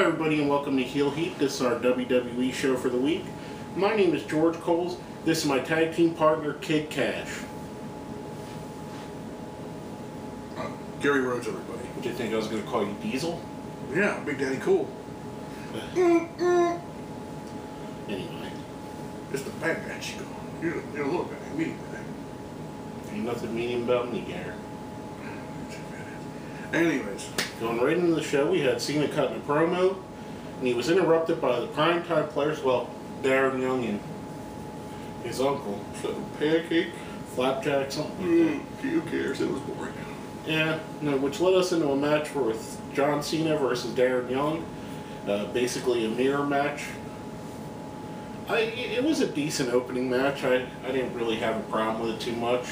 everybody, and welcome to Heel Heat. This is our WWE show for the week. My name is George Coles. This is my tag team partner, Kid Cash. Gary Rhodes, everybody. Did you think I was going to call you Diesel? Yeah, Big Daddy Cool. Anyway. Just a bad guy, Chico. You're a little guy, medium guy. Ain't nothing medium about me, Gary. Anyways. Going right into the show, we had Cena cutting a promo, and he was interrupted by the primetime players, well, Darren Young and his uncle. So, pancake, flapjack, something like that. Who cares? It was boring. Yeah, no, which led us into a match with John Cena versus Darren Young. Basically a mirror match. It was a decent opening match. I didn't really have a problem with it too much.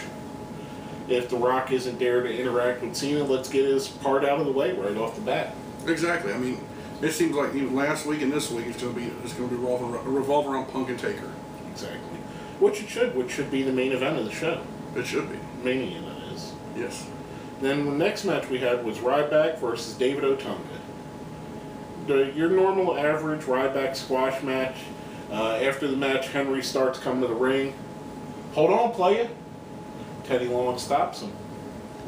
If The Rock isn't there to interact with Cena, let's get his part out of the way right off the bat. Exactly. I mean, it seems like even last week and this week it's going to revolve around Punk and Taker. Exactly. Which should be the main event of the show. It should be. Mania, that is. Yes. Then the next match we had was Ryback versus David Otunga. Your normal average Ryback squash match. After the match, Henry starts coming to the ring. Hold on, playa. Teddy Long stops him.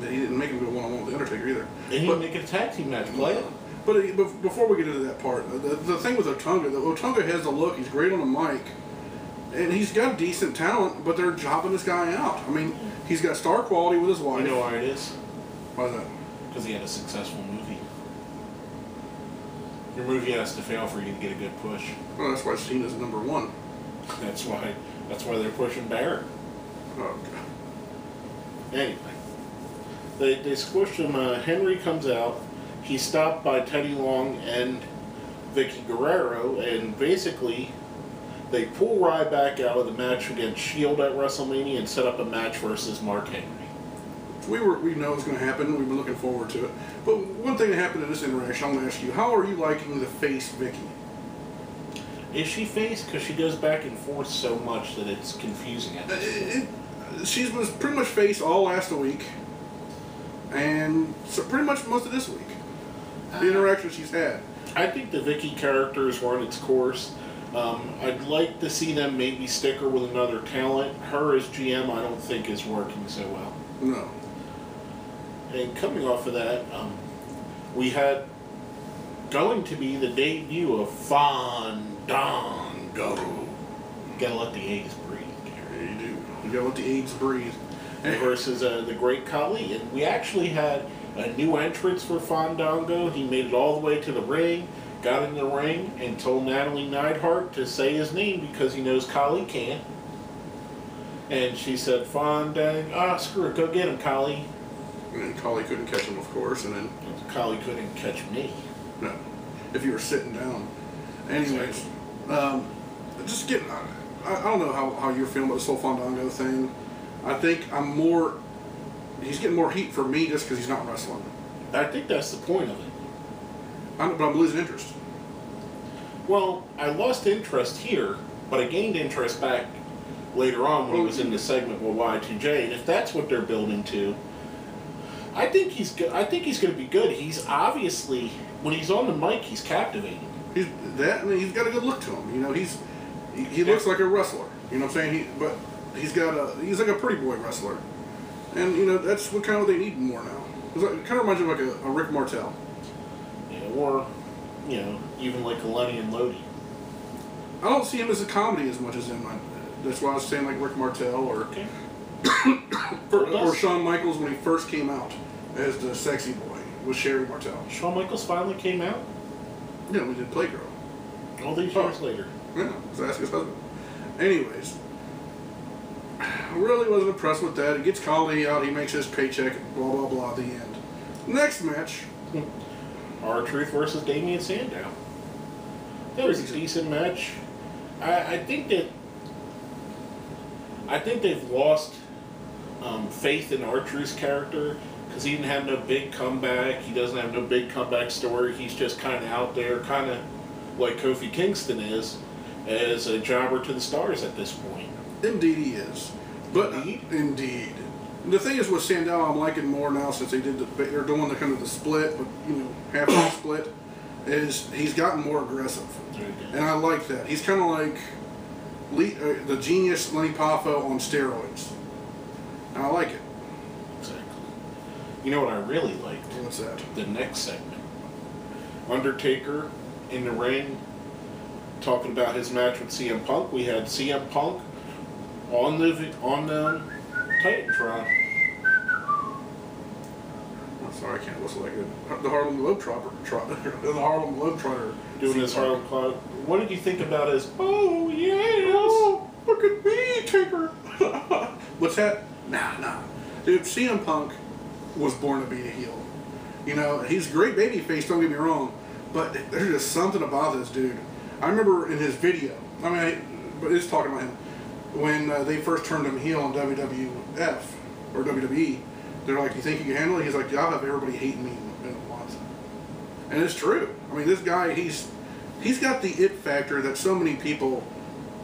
He didn't make him go one-on-one with The Undertaker either. And he didn't make it a tag team match, playa. But before we get into that part, the thing with Otunga has the look. He's great on the mic. And he's got decent talent, but they're jobbing this guy out. I mean, he's got star quality with his wife. You know why it is? Why is that? Because he had a successful movie. Your movie has to fail for you to get a good push. Well, that's why Cena's #1. That's why they're pushing Barrett. Oh, God. Anyway, they squished him. Henry comes out. He's stopped by Teddy Long and Vicky Guerrero, and basically they pull Ryback out of the match against Shield at WrestleMania and set up a match versus Mark Henry. We know it's going to happen. We've been looking forward to it. But one thing that happened in this interaction, I'm going to ask you, how are you liking the face Vicky? Is she face? Because she goes back and forth so much that it's confusing at this point. She was pretty much face all last week, and so pretty much most of this week. The interaction she's had. I think the Vicky character has run its course. I'd like to see them maybe stick her with another talent. Her as GM, I don't think is working so well. No. And coming off of that, we had going to be the debut of Fandango. You gotta let the eggs breathe, Gary. Yeah, you do. You gotta let the eggs breathe. Versus the Great Khali. And we actually had a new entrance for Fandango. He made it all the way to the ring, got in the ring, and told Natalie Neidhart to say his name because he knows Khali can't. And she said, Fandango, screw it, go get him, Khali. And then Khali couldn't catch him, of course, and then... Khali couldn't catch me. No. If you were sitting down. Anyways, just getting... I don't know how you're feeling about this whole Fandango thing. I think he's getting more heat for me just because he's not wrestling. I think that's the point of it. But I'm losing interest. Well, I lost interest here, but I gained interest back later on when he was in the segment with Y2J. And if that's what they're building to, I think he's good. I think he's going to be good. He's obviously, when he's on the mic, he's captivating. He's got a good look to him. You know, he looks like a wrestler. You know what I'm saying? But he's like a pretty boy wrestler. And, you know, that's what kind of they need more now. It kind of reminds me of like a Rick Martel. Yeah, or, you know, even like a Lenny and Lodi. I don't see him as a comedy as much as him. That's why I was saying like Rick Martel or or Shawn Michaels when he first came out as the sexy boy with Sherry Martel. Shawn Michaels finally came out? Yeah, we did Playgirl. All these years later. Yeah, so ask his husband. Anyways, I really wasn't impressed with that. He gets Khali out, he makes his paycheck, blah, blah, blah, the end. Next match. R-Truth versus Damian Sandow. That was a decent match. I think they've lost faith in R-Truth's character because he didn't have no big comeback. He doesn't have no big comeback story. He's just kind of out there, kind of like Kofi Kingston is, as a jobber to the stars at this point. Indeed he is. But indeed. The thing is with Sandow, I'm liking more now since they're doing the kind of the split, but you know, half the split. is he's gotten more aggressive, and I like that. He's kind of like the genius Lenny Poffo on steroids, and I like it. Exactly. You know what I really liked? What's that? The next segment. Undertaker in the ring, talking about his match with CM Punk. We had CM Punk on the Titantron. Sorry, I can't whistle that good. The Harlem Globetrotter. The Harlem Globetrotter. Doing his Harlem Cloud. What did you think about his, oh, yes! Oh, look at me, Taker! What's that? Nah. Dude, CM Punk was born to be a heel. You know, he's a great babyface, don't get me wrong, but there's just something about this dude. I remember in his video, but it's talking about him, when they first turned him heel on WWF, or WWE, they're like, you think you can handle it? He's like, yeah, I'll have everybody hating me in a month. And it's true. I mean, this guy, he's got the it factor that so many people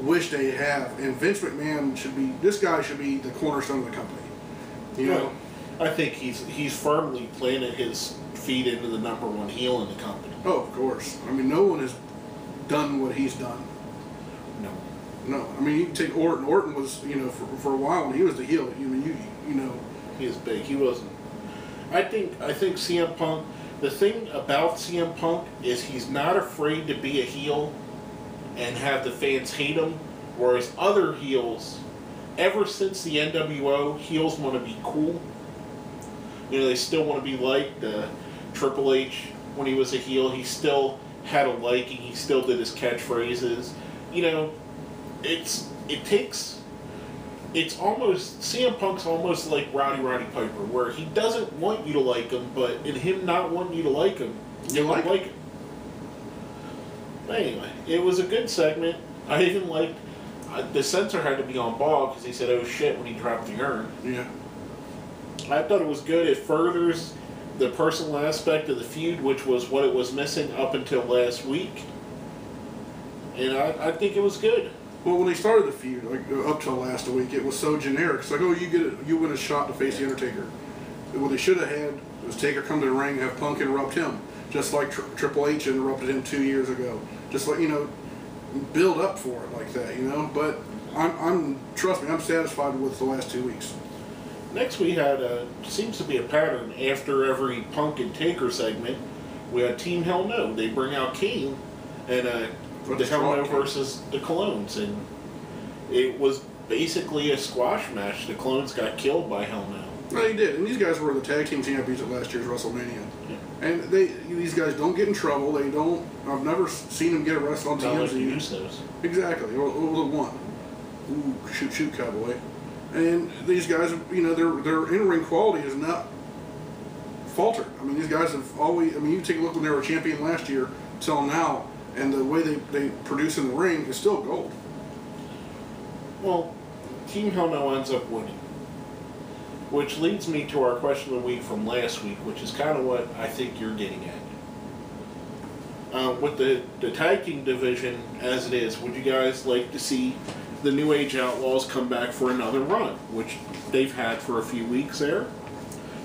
wish they have. And Vince McMahon this guy should be the cornerstone of the company. You know? I think he's firmly planted his feet into the #1 heel in the company. Oh, of course. I mean, no one has done what he's done. No. I mean, you can take Orton. Orton was, for a while when he was the heel. He was big. He wasn't. I think CM Punk. The thing about CM Punk is he's not afraid to be a heel and have the fans hate him, whereas other heels, ever since the NWO, heels want to be cool. They still want to be liked. Triple H, when he was a heel, he still had a liking. He still did his catchphrases. It's almost, CM Punk's almost like Roddy Piper, where he doesn't want you to like him, but in him not wanting you to like him, you like him. But anyway, it was a good segment. I even liked, the censor had to be on ball because he said, oh shit, when he dropped the urn. Yeah. I thought it was good. It furthers the personal aspect of the feud, which was what it was missing up until last week. And I think it was good. Well, when they started the feud, up till last week, it was so generic. It's like, oh, you win a shot to face the Undertaker. What they should have had was Taker come to the ring and have Punk interrupt him, just like Triple H interrupted him 2 years ago. Just like, build up for it like that, But trust me, I'm satisfied with the last 2 weeks. Next, we had seems to be a pattern after every Punk and Taker segment. We had Team Hell No. They bring out Kane and the Hell No versus the Clones, and it was basically a squash match. The Clones got killed by Hell No. No, they did, and these guys were the tag team champions at last year's WrestleMania. Yeah. And these guys don't get in trouble. They don't. I've never seen them get arrested on TMZ. Like the Usos. Exactly, or the one. Ooh, shoot, cowboy. And these guys, their in-ring quality has not faltered. I mean, these guys have always. I mean, you take a look when they were champion last year till now. And the way they produce in the ring is still gold. Well, Team Hell No ends up winning. Which leads me to our question of the week from last week, which is kind of what I think you're getting at. With the tag team division as it is, would you guys like to see the New Age Outlaws come back for another run, which they've had for a few weeks there?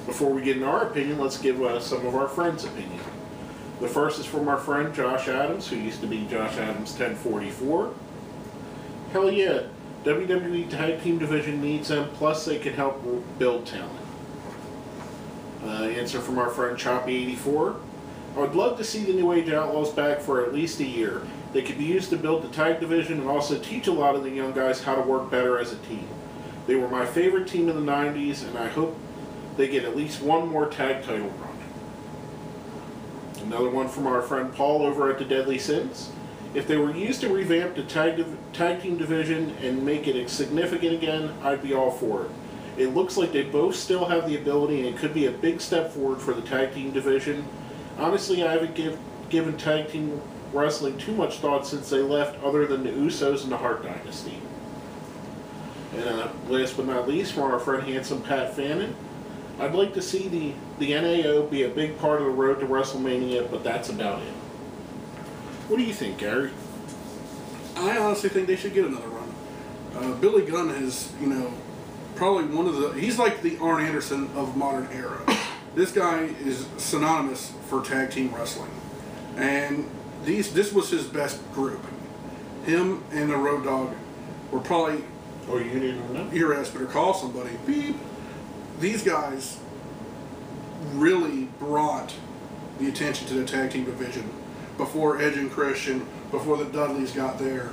Before we get into our opinion, let's give some of our friends' opinion. The first is from our friend Josh Adams, who used to be Josh Adams 1044. Hell yeah, WWE Tag Team Division needs them, plus they can help build talent. Answer from our friend Choppy84. I would love to see the New Age Outlaws back for at least a year. They could be used to build the tag division and also teach a lot of the young guys how to work better as a team. They were my favorite team in the 90s, and I hope they get at least one more tag title run. Another one from our friend Paul over at the Deadly Sins. If they were used to revamp the tag team division and make it significant again, I'd be all for it. It looks like they both still have the ability and it could be a big step forward for the tag team division. Honestly, I haven't given tag team wrestling too much thought since they left, other than the Usos and the Hart Dynasty. And last but not least, from our friend Handsome Pat Fannin. I'd like to see the NAO be a big part of the road to WrestleMania, but that's about it. What do you think, Gary? I honestly think they should get another run. Billy Gunn is, probably one of the... He's like the Arn Anderson of modern era. This guy is synonymous for tag team wrestling. And this was his best group. Him and the Road Dogg were probably. Oh, you didn't know? Your ass better call somebody. Beep. These guys really brought the attention to the tag team division before Edge and Christian, before the Dudleys got there.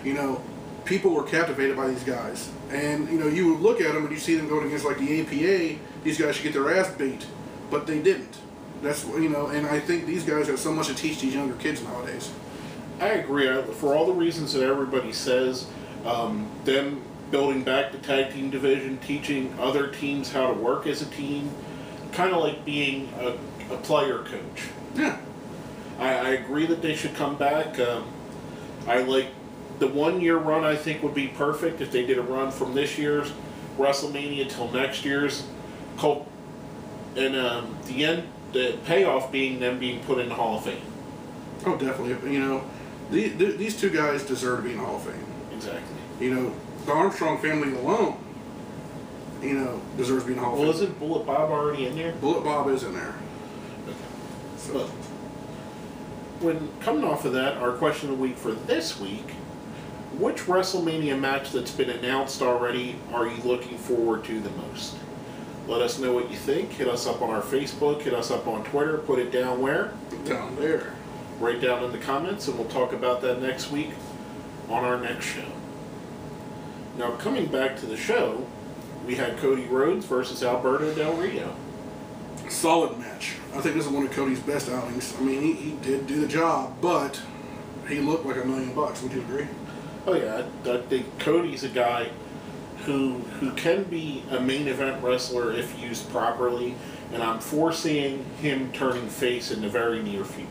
You know, people were captivated by these guys. And, you know, you would look at them and you see them going against like the APA, these guys should get their ass beat. But they didn't. That's, you know, and I think these guys have so much to teach these younger kids nowadays. I agree. For all the reasons that everybody says, them building back the tag team division, teaching other teams how to work as a team, kind of like being a player coach. Yeah. I agree that they should come back. I like the 1 year run. I think would be perfect if they did a run from this year's WrestleMania till next year's Colt, and the end, the payoff being them being put in the Hall of Fame. Oh, definitely. You know, these two guys deserve to be in the Hall of Fame. Exactly. You know, the Armstrong family alone, you know, deserves to be in the Hall of Fame. Well, isn't Bullet Bob already in there? Bullet Bob is in there. Okay. So. Well, when coming off of that, our question of the week for this week: which WrestleMania match that's been announced already are you looking forward to the most? Let us know what you think. Hit us up on our Facebook. Hit us up on Twitter. Put it down where? Down there. Right down in the comments, and we'll talk about that next week on our next show. Now, coming back to the show, we had Cody Rhodes versus Alberto Del Rio. Solid match. I think this is one of Cody's best outings. I mean, he did do the job, but he looked like $1 million. Would you agree? Oh yeah, I think Cody's a guy who can be a main event wrestler if used properly, and I'm foreseeing him turning face in the very near future.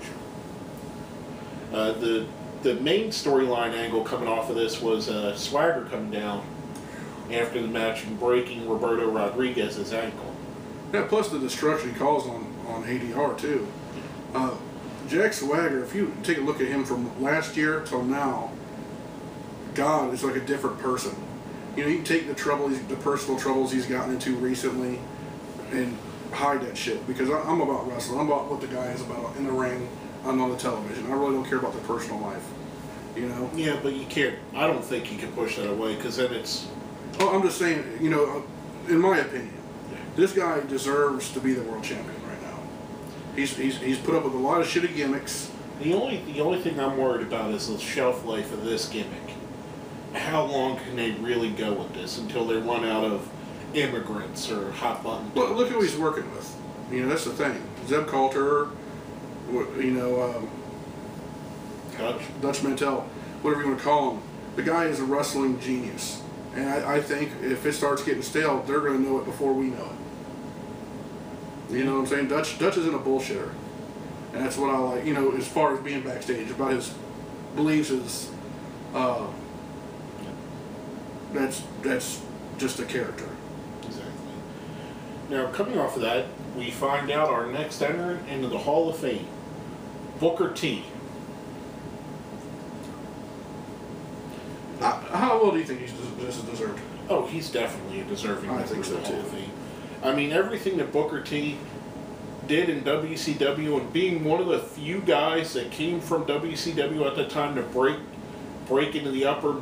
The main storyline angle coming off of this was Swagger coming down after the match and breaking Roberto Rodriguez's ankle. Yeah, plus the destruction he caused on ADR too. Jack Swagger, if you take a look at him from last year till now, God is like a different person. You know, you can take the personal troubles he's gotten into recently and hide that shit, because I'm about wrestling. I'm about what the guy is about in the ring and on the television. I really don't care about their personal life, you know? Yeah, but you can't, I don't think you can push that away, because then it's... Oh, I'm just saying, you know, in my opinion, this guy deserves to be the world champion right now. He's put up with a lot of shitty gimmicks. The only thing I'm worried about is the shelf life of this gimmick. How long can they really go with this until they run out of immigrants or hot button? Well, look who he's working with. You know, that's the thing. Zeb Coulter, you know, Dutch Mantel, whatever you want to call him. The guy is a wrestling genius. And I think if it starts getting stale, they're going to know it before we know it. You know what I'm saying? Dutch isn't a bullshitter. And that's what I like, you know, as far as being backstage, about his beliefs is, that's just a character. Exactly. Now, coming off of that, we find out our next entrant into the Hall of Fame, Booker T. How well do you think this is deserved? Oh, he's definitely a deserving I member think of so the Hall too. of Fame. I mean, everything that Booker T did in WCW, and being one of the few guys that came from WCW at the time to break into the upper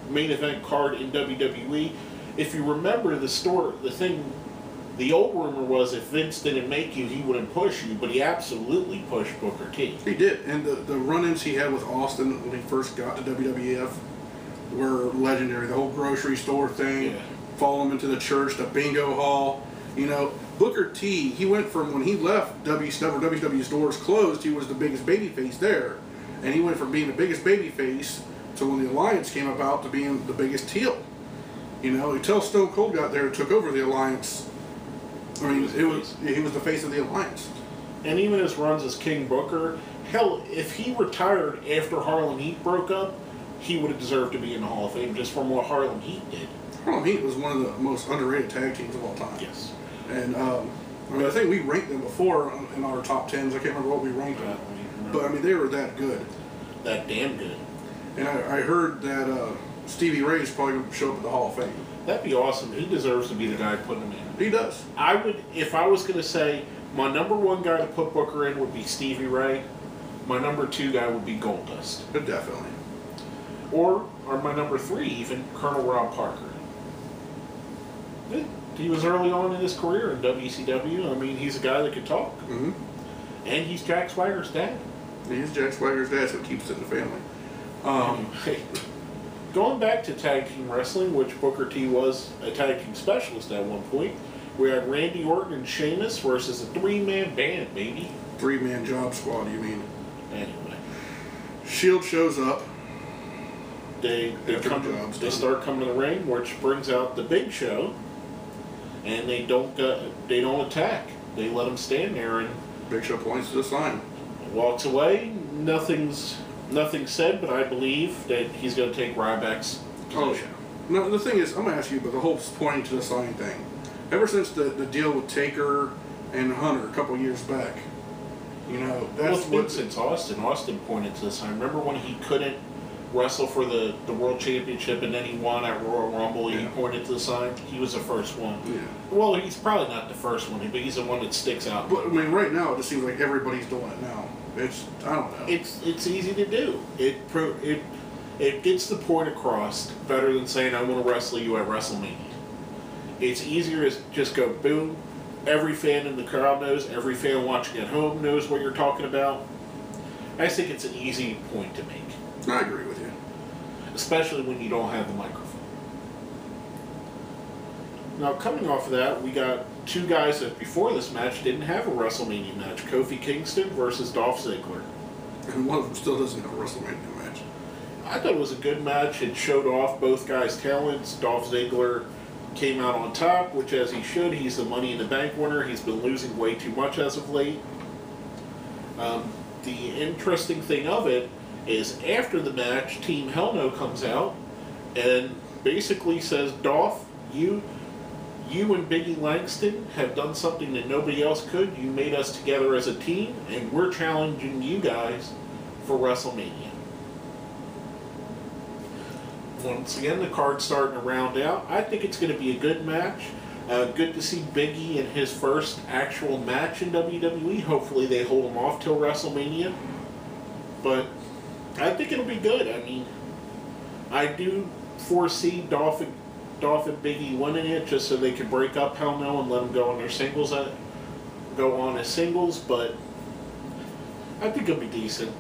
main event card in WWE. If you remember the old rumor was if Vince didn't make you, he wouldn't push you, but he absolutely pushed Booker T. He did, and the run-ins he had with Austin when he first got to WWF were legendary. The whole grocery store thing, follow him into the church, the bingo hall. You know, Booker T, he went from when he left WWE's doors closed, he was the biggest babyface there. And he went from being the biggest babyface to when the Alliance came about to being the biggest heel. You know, until Stone Cold got there and took over the Alliance. I mean, he was the face of the Alliance. And even his runs as King Booker, hell, if he retired after Harlem Heat broke up, he would have deserved to be in the Hall of Fame just from what Harlem Heat did. Harlem Heat was one of the most underrated tag teams of all time. Yes. And I mean, I think we ranked them before in our top 10s. I can't remember what we ranked them. But I mean, they were that good. That damn good. And I heard that Stevie Ray's probably going to show up at the Hall of Fame. That'd be awesome. He deserves to be the guy putting him in. He does. I would, if I was going to say My number 1 guy to put Booker in would be Stevie Ray. My number 2 guy would be Goldust. Definitely. Or my number 3 even, Colonel Rob Parker. He was early on in his career in WCW. I mean, he's a guy that could talk. Mm-hmm. And he's Jack Swagger's dad. He's Jack Swagger's dad, so it keeps it in the family. Anyway, going back to tag team wrestling, which Booker T was a tag team specialist at one point, we had Randy Orton and Sheamus versus a 3-man band, baby. 3-man job squad, you mean? Anyway. Shield shows up. They start coming to the ring, which brings out the Big Show, and they don't attack. They let them stand there, and Big Show points to the sign. Walks away. Nothing's said, but I believe that he's going to take Ryback's position. Oh, yeah. No, the thing is, I'm going to ask you about the whole pointing to the sign thing. Ever since the deal with Taker and Hunter a couple years back, you know, that's it's been since Austin. Austin pointed to the sign. Remember when he couldn't wrestle for the World Championship and then he won at Royal Rumble and he pointed to the sign? He was the first one. Yeah. Well, he's probably not the first one, but he's the one that sticks out. But I mean, right now it just seems like everybody's doing it now. I don't know. It's easy to do. It gets the point across better than saying I want to wrestle you at WrestleMania. It's easier to just go boom. Every fan in the crowd knows. Every fan watching at home knows what you're talking about. I just think it's an easy point to make. I agree with you. Especially when you don't have the microphone. Now, coming off of that, we got 2 guys that before this match didn't have a WrestleMania match. Kofi Kingston versus Dolph Ziggler. And one of them still doesn't have a WrestleMania match. I thought it was a good match. It showed off both guys' talents. Dolph Ziggler came out on top, which as he should. He's the Money in the Bank winner. He's been losing way too much as of late. The interesting thing of it is after the match, Team Hell No comes out and basically says, Dolph, you and Biggie Langston have done something that nobody else could. You made us together as a team, and we're challenging you guys for WrestleMania. Once again, the card's starting to round out. I think it's going to be a good match. Good to see Biggie in his first actual match in WWE. Hopefully they hold him off till WrestleMania. But I think it'll be good. I mean, I do foresee Dolph and Biggie winning it just so they can break up Hell No and let them go on their singles, go on as singles. But I think it'll be decent.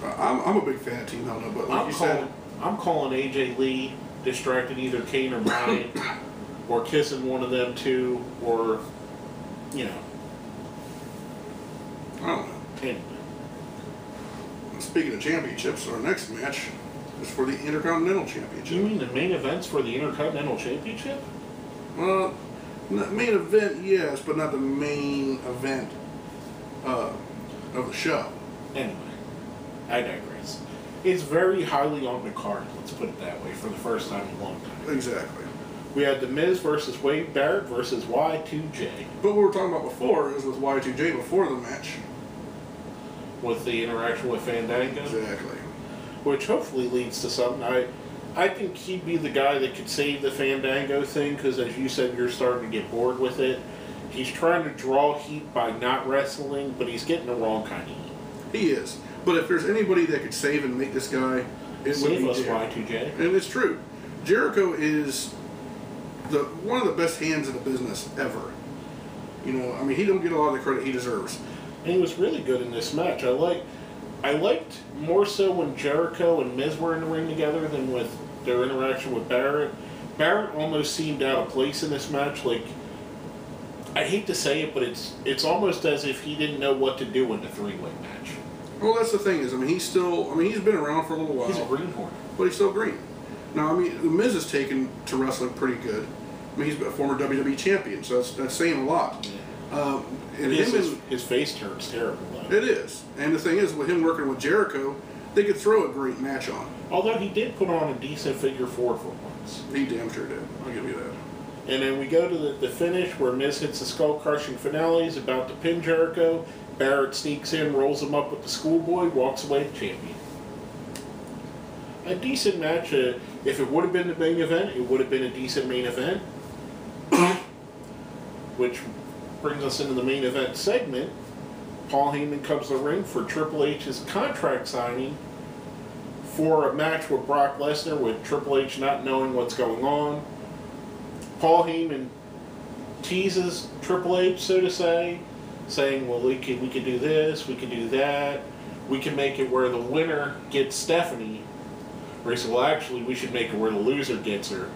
I'm a big fan of Team Hell No, but like you said, I'm calling AJ Lee distracted either Kane or Bryan, or kissing one of them two, or, you know. I don't know. Anyway. Speaking of championships, our next match is for the Intercontinental Championship. You mean the main events for the Intercontinental Championship? The main event, yes, but not the main event of the show. Anyway, I digress. It's very highly on the card, let's put it that way, for the first time in a long time. Exactly. We had The Miz versus Wade Barrett versus Y2J. But what we were talking about before is with Y2J before the match. With the interaction with Fandango. Exactly. Which hopefully leads to something. I think he'd be the guy that could save the Fandango thing, because as you said, you're starting to get bored with it. He's trying to draw heat by not wrestling, but he's getting the wrong kind of heat. He is. But if there's anybody that could save and make this guy, it would be Y2J. And it's true. Jericho is one of the best hands in the business ever. You know, I mean, he don't get a lot of the credit he deserves. And he was really good in this match. I liked more so when Jericho and Miz were in the ring together than with their interaction with Barrett. Barrett almost seemed out of place in this match. Like, I hate to say it, but it's almost as if he didn't know what to do in the three-way match. Well, that's the thing is, he's been around for a little while. He's a greenhorn. But he's still green. Now, The Miz is taken to wrestling pretty good. He's a former WWE champion, so that's saying a lot. Yeah. His face turns terrible, though. It is. And the thing is, with him working with Jericho, they could throw a great match on. Although he did put on a decent figure four for once. He damn sure did. I'll give you that. And then we go to the finish where Miz hits the skull-crushing finale. He's about to pin Jericho. Barrett sneaks in, rolls him up with the schoolboy, walks away the champion. A decent match. If it would have been the main event, it would have been a decent main event. Which brings us into the main event segment. Paul Heyman comes to the ring for Triple H's contract signing for a match with Brock Lesnar, with Triple H not knowing what's going on. Paul Heyman teases Triple H, so to say, saying, well, we can do this, we can do that, we can make it where the winner gets Stephanie. Or he said, well, actually, we should make it where the loser gets her.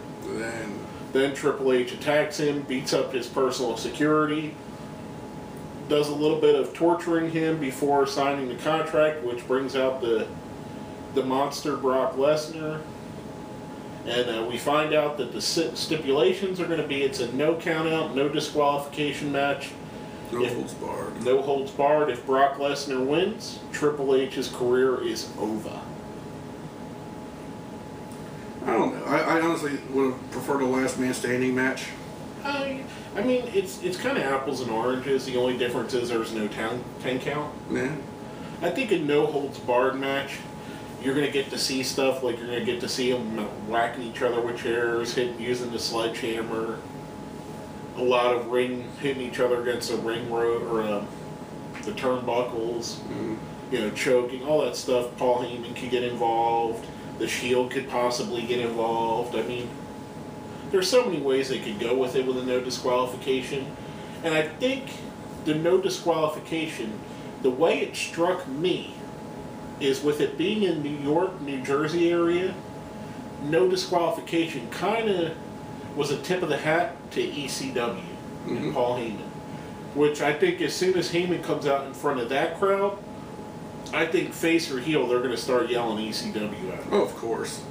Then Triple H attacks him, beats up his personal security, does a little bit of torturing him before signing the contract, which brings out the monster Brock Lesnar. And we find out that the stipulations are going to be, it's a no count out, no disqualification match. No holds barred. No holds barred. If Brock Lesnar wins, Triple H's career is over. I don't know. I honestly would have preferred a last man standing match. I mean, it's kind of apples and oranges. The only difference is there's no 10 count. Yeah. I think a no holds barred match, you're going to get to see stuff like you're going to get to see them whacking each other with chairs, using the sledgehammer, a lot of hitting each other against a ring road or the turnbuckles, choking, all that stuff. Paul Heyman could get involved. The Shield could possibly get involved. I mean, there's so many ways they could go with it with a no disqualification. And I think the no disqualification, the way it struck me, is with it being in New York, New Jersey area, no disqualification kind of was a tip of the hat to ECW and Paul Heyman. Which I think as soon as Heyman comes out in front of that crowd, I think face or heel, they're going to start yelling ECW at him. Oh, of course.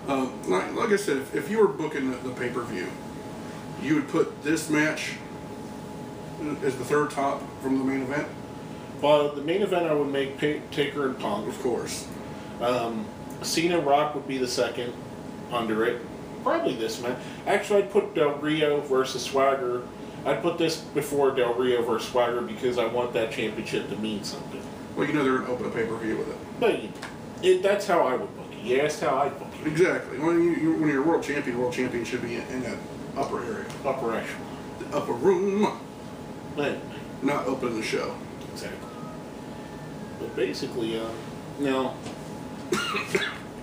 Like I said, if you were booking the pay-per-view, you would put this match as the third top from the main event? Well, the main event I would make Taker and Punk. Of course. Cena Rock would be the second under it. Probably this match. Actually, I'd put Del Rio versus Swagger. I'd put this before Del Rio versus Swagger because I want that championship to mean something. Well, they're going to open a pay-per-view with it. But that's how I would book it. You asked how I'd book it. Exactly. When you're a world champion should be in that upper area. Upper echelon. The upper room. Anyway. Not opening the show. Exactly. But basically, now,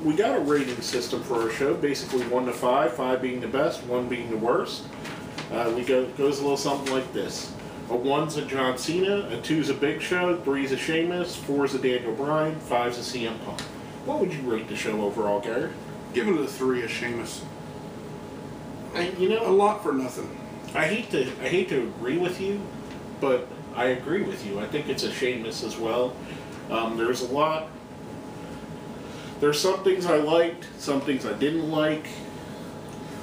we got a rating system for our show, basically 1 to 5, 5 being the best, 1 being the worst. Goes a little something like this. A 1's a John Cena, a 2's a Big Show, 3's a Sheamus, 4's a Daniel Bryan, 5's a CM Punk. What would you rate the show overall, Gary? Give it a 3, a Sheamus. A lot for nothing. I hate to agree with you, but I agree with you. I think it's a Sheamus as well. There's a lot. There's some things I liked, some things I didn't like.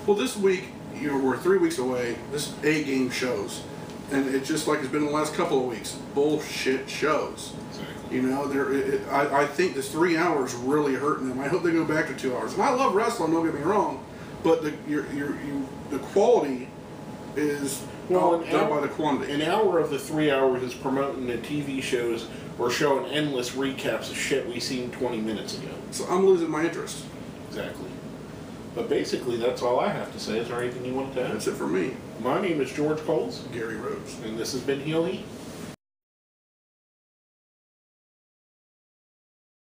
Well, this week, we're 3 weeks away. This 8-game shows. And it's just like it's been the last couple of weeks. Bullshit shows. Exactly. I think this 3 hours really hurting them. I hope they go back to 2 hours. And I love wrestling, don't get me wrong. But the quality is done by the quantity. An hour of the 3 hours is promoting the TV shows or showing endless recaps of shit we seen 20 minutes ago. So I'm losing my interest. Exactly. But basically, that's all I have to say. Is there anything you want to add? That's it for me. My name is George Coles. Gary Rhodes. And this has been Heel Heat.